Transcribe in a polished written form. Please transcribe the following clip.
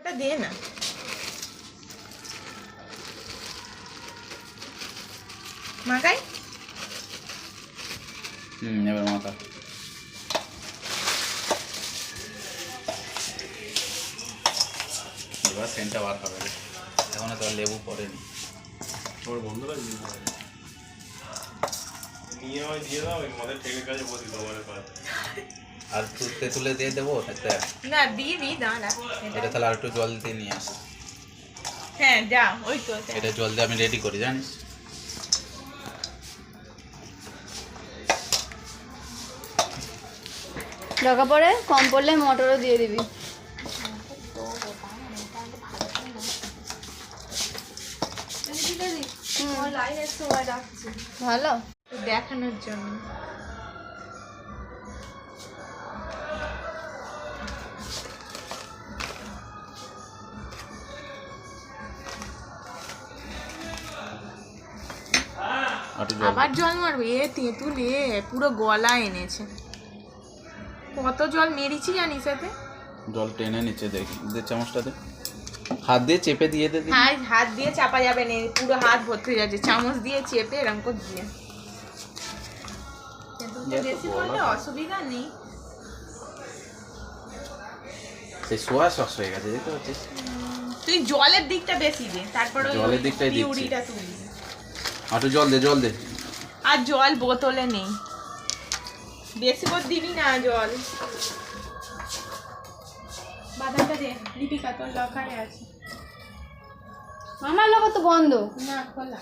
ওটা দিয়ে না মাখাই। এবার মাখা। এবার সেন্টটা বার খাবে, এখন তো লেবু পড়েনি। আমার বন্ধুরা নিয়ে আমায় দিয়ে দাও, মদের ঠেকের কাছে বসে তোমার কাছে। আর তেঁতুলে দিয়ে দেবো একটা? না দিয়ে দিই, দাঁড়া এটা তাহলে আর একটু জল দিয়ে নিয়ে আস। হ্যাঁ যা, ওই তো এটা জল দিয়ে আমি রেডি করি, জানিস? দরকার পড়ে কম পড়লে মটরও দিয়ে দিবি। ভালো দেখানোর জন্য। আবার জল মারবে? এ তেঁতুল পুরো গলা এনেছে। কত জল মেরেছি জানিস এতে? জল টেনে নিচে দেখি, দে চামচটাতে হাত দিয়ে চেপে দিয়ে দে। হ্যাঁ, হাত দিয়ে চাপা যাবে না, পুরো হাত ভর্তি হয়ে যাচ্ছে। চামচ দিয়ে চেপে এরকম করে দিয়ে। তেঁতুলটা বেশি পড়লে অসুবিধা নেই। সেই সোয়া সস হয়ে গেছে, দেখতে পাচ্ছিস? তুই জলের দিকটা বেশি দে, তারপরে জলের দিকটাই দিচ্ছি। পিউরিটা তুলবি। একটু জল দে, জল দে। আর জল বোতলে নেই, বেশি করে দিবি না জল। বাদামটা দে, লিপিকা তোর লকারে আছে। আমার লোক তো বন্ধ না খোলা।